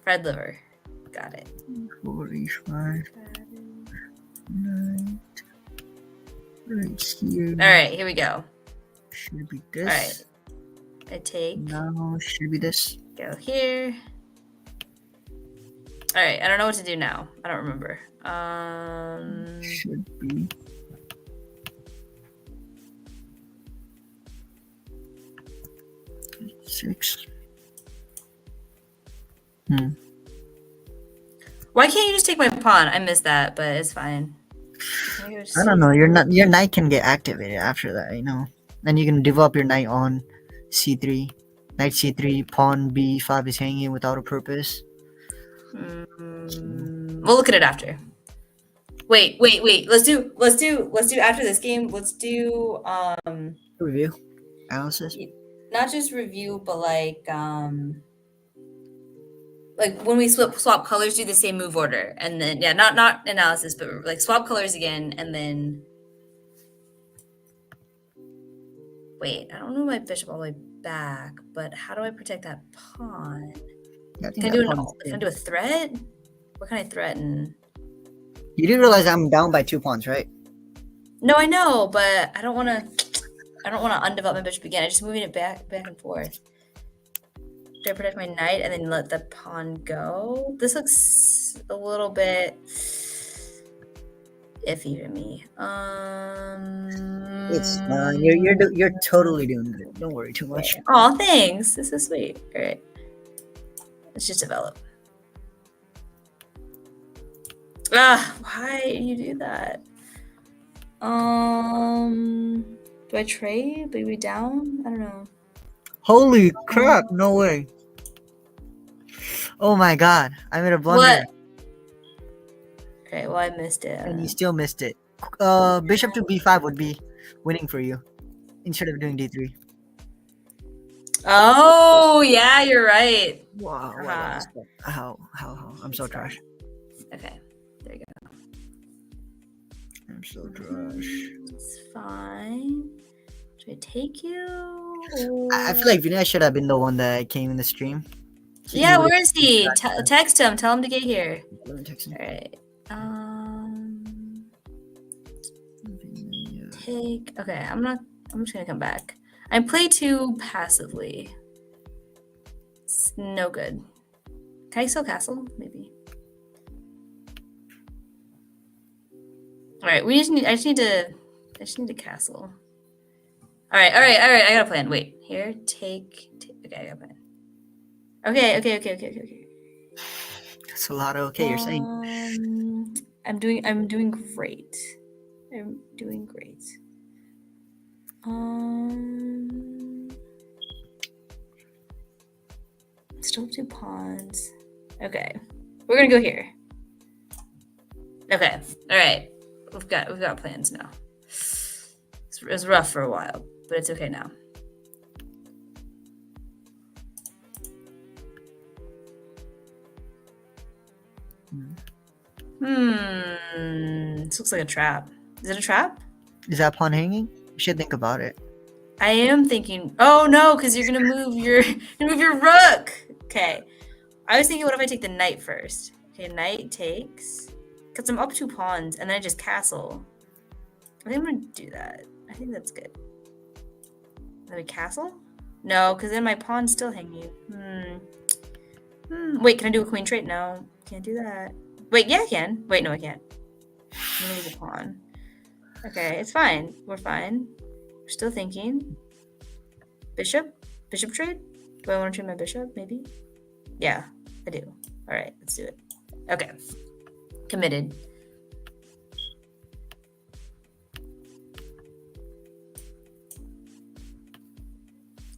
Fried liver. Got it. 45. Knight. Right here. All right, here we go. Should be this. All right. I take. No, should be this. Go here. All right, I don't know what to do now. I don't remember. Should be. Six. Why can't you just take my pawn? I missed that, but it's fine. I don't know. Your knight can get activated after that, you know. Then you can develop your knight on c3. Knight c3, pawn b5 is hanging without a purpose. We'll look at it after. Wait. Let's do after this game. Let's do Review, analysis. Not just review, but like when we swap colors, do the same move order, and then not analysis, but like swap colors again, and then wait. I don't know my bishop all the way back, but how do I protect that pawn? Yeah, Can I do a threat? What can I threaten? You do realize I'm down by 2 pawns, right? No, I know, but I don't want to undevelop my bishop again. I'm just moving it back and forth. Do I protect my knight and then let the pawn go? This looks a little bit iffy to me. It's fine. You're totally doing good. Don't worry too much. Oh, thanks. This is sweet. All right, let's just develop. Why do you do that? Do I trade? Are we down? I don't know. Holy crap! No way. Oh my god! I made a blunder. What? Okay, well I missed it. And you still missed it. Bishop to b5 would be winning for you instead of doing d3. Oh yeah, you're right. Wow. How? I'm so trash. Okay, there you go. I'm so trash. It's fine. Should I take you? I feel like Vinay should have been the one that came in the stream. Yeah, where is he? Text him. Tell him to get here. Let me text him. All right. Um, Yeah. take. Okay, I'm just gonna come back. I play too passively. It's no good. Can I still castle? Maybe. All right. We just need. I just need to castle. All right. I got a plan. Wait. Here. Take. Okay. I got a plan. Okay. That's a lot of okay. You're saying I'm doing great. I'm doing great. Still have 2 pawns. Okay. We're gonna go here. Okay. All right. We've got plans now. It was rough for a while, but it's okay now. This looks like a trap. Is it a trap? is that pawn hanging? You should think about it. I am thinking. Oh no, because you're gonna move your rook. Okay. I was thinking, what if I take the knight first? Okay, knight takes. Because I'm up 2 pawns, and then I just castle. I think I'm gonna do that. I think that's good. Let me castle? No, because then my pawn's still hanging. Wait, can I do a queen trait? No, can't do that. Wait, yeah, I can. Wait, no, I can't. I'm gonna lose a pawn. Okay, it's fine. We're fine. We're still thinking. Bishop? Bishop trade? Do I want to trade my bishop? Maybe? Yeah, I do. All right, let's do it. Okay. Committed.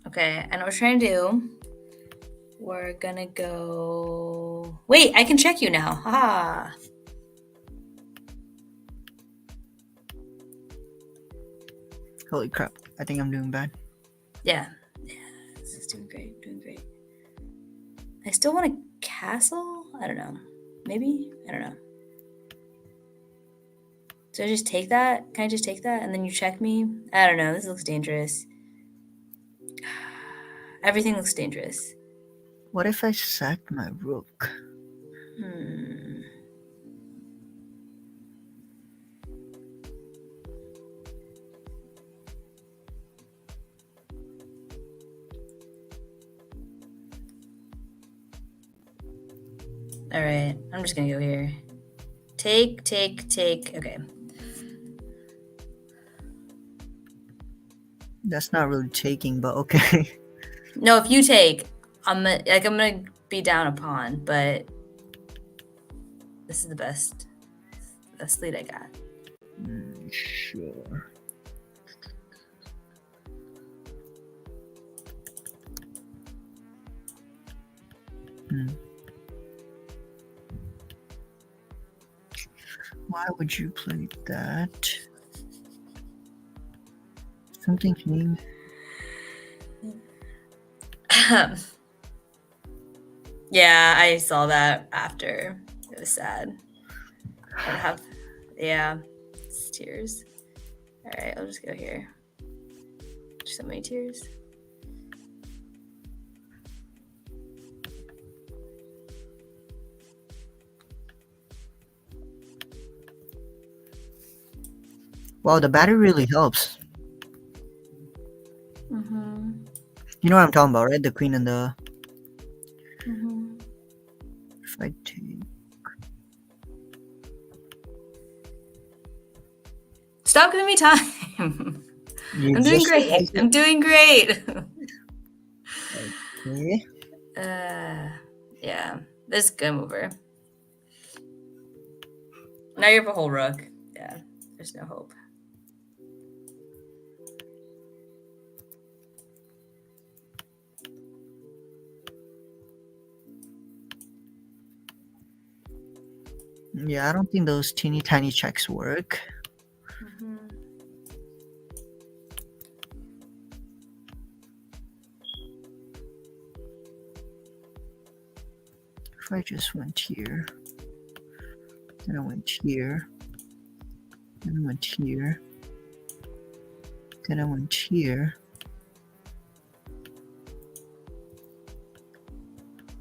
Okay, I know what we're trying to do. We're gonna go. Wait, I can check you now. Haha. Holy crap! I think I'm doing bad. Yeah. This is doing great. I still want a castle? I don't know. Maybe? I don't know. So I just take that? Can I just take that and then you check me? I don't know. This looks dangerous. Everything looks dangerous. What if I sack my rook? All right. I'm just going to go here. Take. Okay. That's not really taking, but okay. No, if you take, I'm gonna be down a pawn, but this is the best lead I got. Sure. Why would you play that? Something changed. Yeah, I saw that after. It was sad. It's tears. All right, I'll just go here. There's so many tears. Wow, the battery really helps. You know what I'm talking about, right? The queen and the. If I take. Stop giving me time. I'm doing great. I'm doing great. Okay. Yeah, this is game over. Now you have a whole rook. Yeah, there's no hope. Yeah, I don't think those teeny tiny checks work. If I just went here, then I went here, then I went here, then I went here,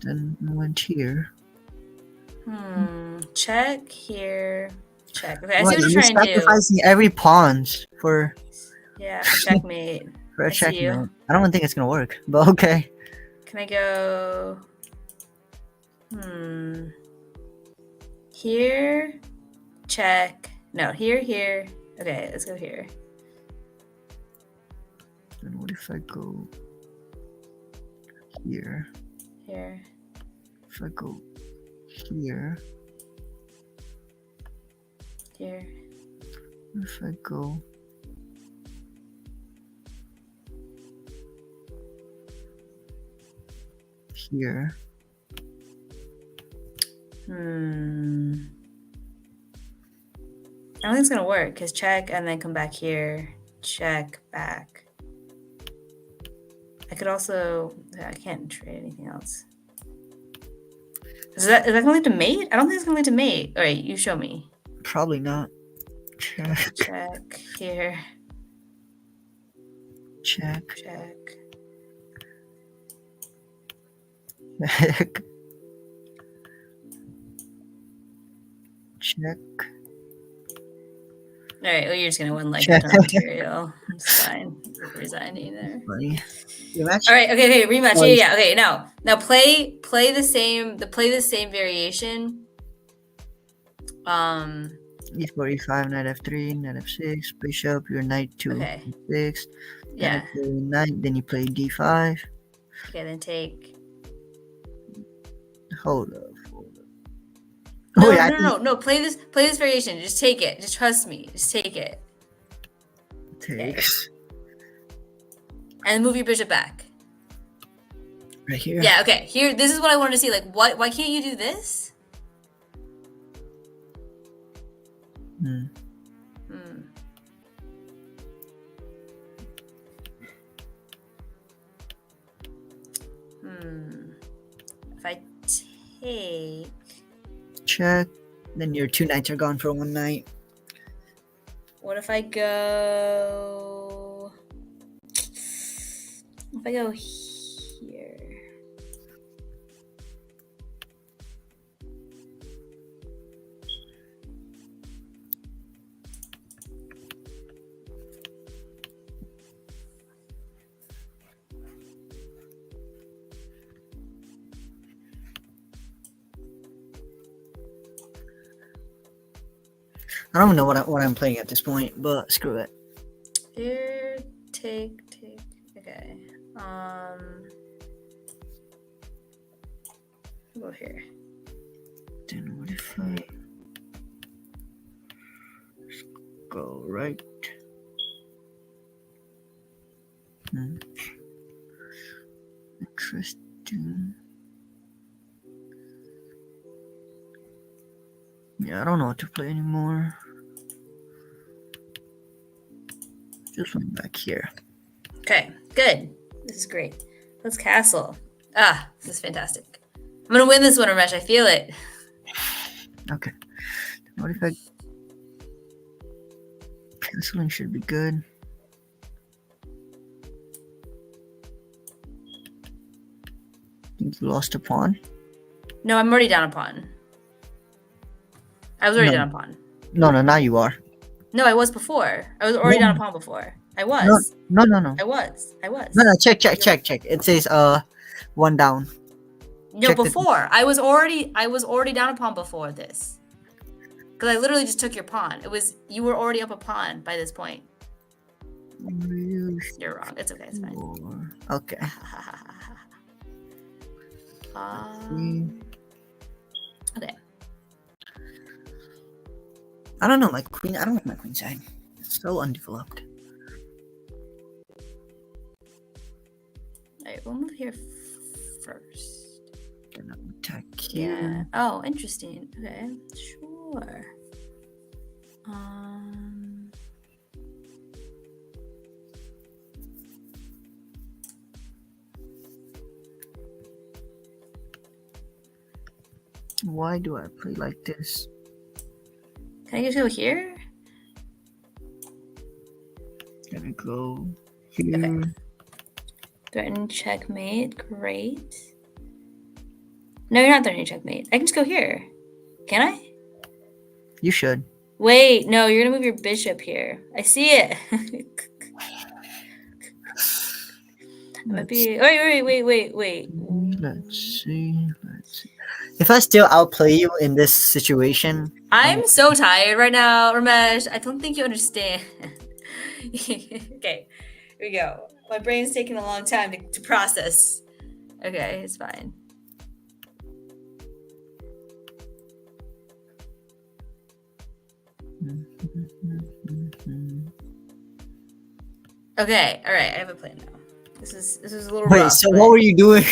then I went here, Check here. Check. Okay, I see What, what you're you're trying to do. sacrificing every pawns Yeah, for checkmate. for a I see you. checkmate. I don't think it's gonna work, but okay. Can I go? Here. Check. No, here, here. Okay, let's go here. Then what if I go here? Here. If I go here, Here. if I go here, I don't think it's gonna work because check and then come back here. Check back. I could also. I can't trade anything else. Is that gonna lead to mate? I don't think it's gonna lead to mate. All right, you show me. probably not. Check, Check here. check, Check. check, check. All right, well, you're just gonna win like Check. a ton of material. It's fine. Resigning there. Funny. Rematch? All right. Okay. Rematch. Oh, Yeah. Okay. Now play the same. Play the same variation. E4, E5, knight F3, knight F6, bishop, your knight to Okay. E6. Yeah. Then you play knight, then you play D5. Okay. Then take. Hold up. No, Oh, yeah, no. Play this variation. Just take it. Just trust me. Just take it. Takes. And move your bishop back. Right here. Yeah. Okay. Here. This is what I wanted to see. Like, why can't you do this? If I take. Check. Then your two knights are gone for one night. What if I go? If I go here. I don't even know what I'm playing at this point, but screw it. Here, take. Okay. Go here. Then what if I go right? Interesting. Yeah, I don't know what to play anymore. Just went back here. Okay, good. This is great. Let's castle. This is fantastic. I'm gonna win this one, Ramesh. I feel it. Okay. What if I... Canceling should be good. Think you lost a pawn? No, I'm already down a pawn. I was already No. down a pawn. No, now you are. No, I was before. I was already down a pawn before. I was. No. I was. No, check. It says one down. No, check before. I was already down a pawn before this. Because I literally just took your pawn. You were already up a pawn by this point. You're wrong. It's okay. It's fine. Okay. Okay. I don't know, my queen. I don't like my queen side. It's so undeveloped. Alright, we'll move here first. Gonna attack Yeah. here. Oh, interesting. Okay, sure. Why do I play like this? Can I just go here? Gonna go here. Okay. Threaten checkmate. Great. No, you're not threatening checkmate. I can just go here. Can I? You should. Wait, no, you're gonna move your bishop here. I see it. I might be. Wait. Let's see. If I still outplay you in this situation, I'm so tired right now, Ramesh. I don't think you understand. Okay, here we go. My brain's taking a long time to process. Okay, it's fine. Okay, all right. I have a plan now. This is a little wait. rough. So but- what were you doing?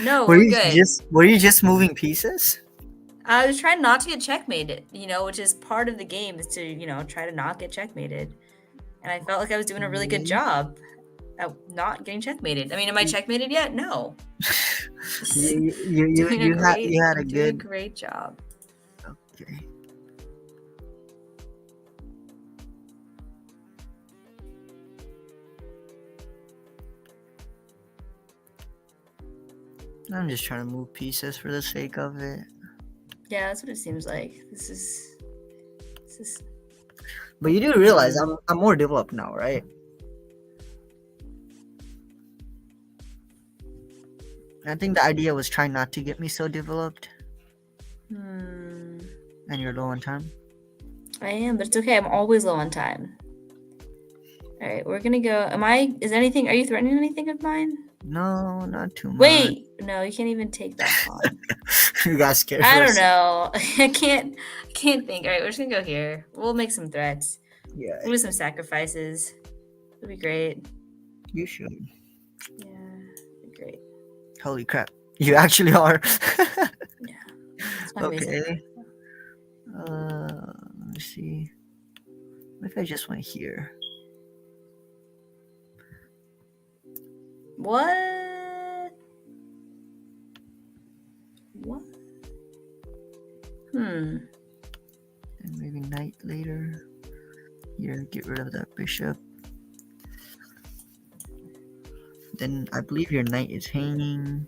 No, were we're you good. just moving pieces? I was trying not to get checkmated, which is part of the game is to, try to not get checkmated. And I felt like I was doing a really good job at not getting checkmated. I mean, am I checkmated yet? No. You had a doing good. a great job. Okay. I'm just trying to move pieces for the sake of it. Yeah, that's what it seems like. This is But you do realize I'm more developed now, right? I think the idea was trying not to get me so developed. And you're low on time. I am, but it's okay. I'm always low on time. All right, we're gonna go. Are you threatening anything of mine? No, not too much. Wait, no, you can't even take that pawn. You got scared. I don't know. I can't think. All right, we're just gonna go here. We'll make some threats. Yeah. We'll do some sacrifices. It'll be great. You should. Yeah, it'll be great. Holy crap. You actually are. Yeah. It's not amazing. Okay. Let's see. What if I just went here? What? And maybe knight later. Here, get rid of that bishop. Then I believe your knight is hanging.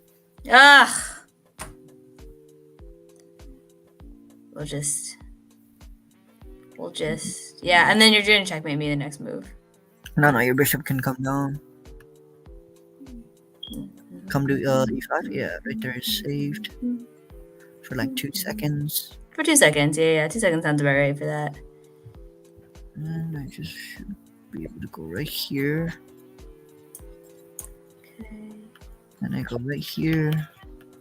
Ugh. We'll just. Yeah, and then you're gonna checkmate me the next move. No, your bishop can come down. Come to e5. Yeah, right there is saved. For like 2 seconds. For 2 seconds, yeah. 2 seconds sounds about right for that. And I just should be able to go right here. Okay. And I go right here.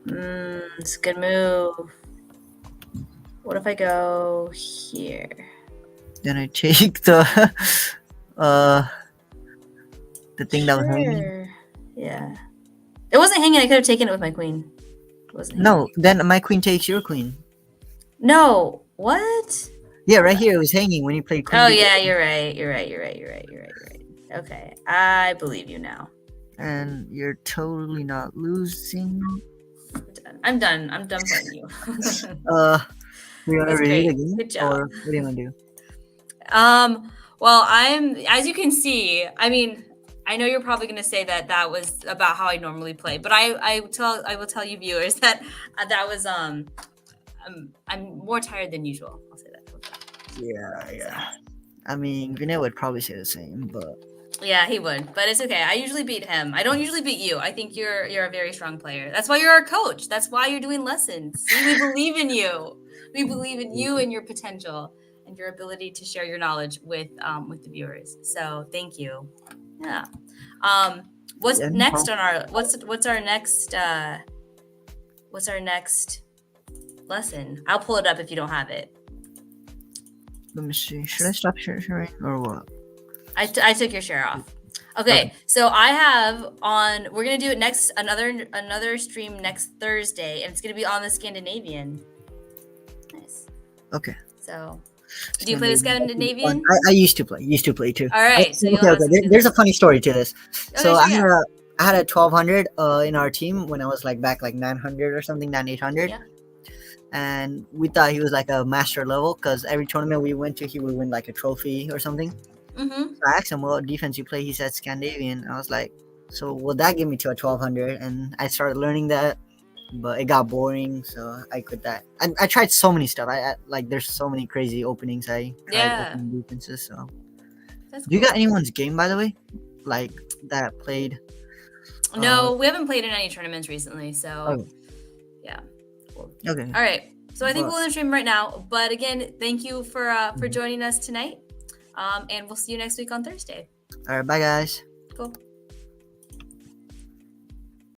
It's a good move. What if I go here? Then I take the thing that was hanging. Yeah. It wasn't hanging. I could have taken it with my queen. It wasn't hanging. No, then my queen takes your queen. No. What? Yeah, right here it was hanging when you played queen. Oh yeah, you're right. Okay, I believe you now. And you're totally not losing. I'm done playing you. We want to That's read it great. again? Good job. Or what do you want to do? Well, as you can see, I mean, I know you're probably going to say that was about how I normally play, but I will tell you viewers that was I'm more tired than usual. I'll say that. Yeah. I mean, Vinay would probably say the same, but yeah, he would, but it's okay. I usually beat him. I don't usually beat you. I think you're a very strong player. That's why you're our coach. That's why you're doing lessons. See, we believe in you. We believe in you and your potential and your ability to share your knowledge with the viewers. So thank you. Yeah. What's next on our what's our next lesson? I'll pull it up if you don't have it. let me see. Should I stop sharing or what? I took your share off. Okay, so I have on. We're gonna do it next another stream next Thursday, and it's gonna be on the Scandinavian. Nice. Okay. So, do you play the Scandinavian? I used to play too. All right. So There's a funny story to this. Okay, So sure, I had a 1200 in our team when I was like back like 900 or something, 9800. Yeah. And we thought he was like a master level because every tournament we went to, he would win like a trophy or something. Mm-hmm. So I asked him what defense you play. He said Scandinavian. I was like, so will that get me to a 1200? And I started learning that. but it got boring, so I quit that. I tried so many stuff. I like there's so many crazy openings. I tried Yeah, opening defenses. So, that's do you cool. got anyone's game by the way, like that played? No, we haven't played in any tournaments recently, so Okay, yeah. Cool. okay, All right. So I think but we'll end stream right now. But again, thank you for mhm. joining us tonight. And we'll see you next week on Thursday. All right, bye guys. Cool.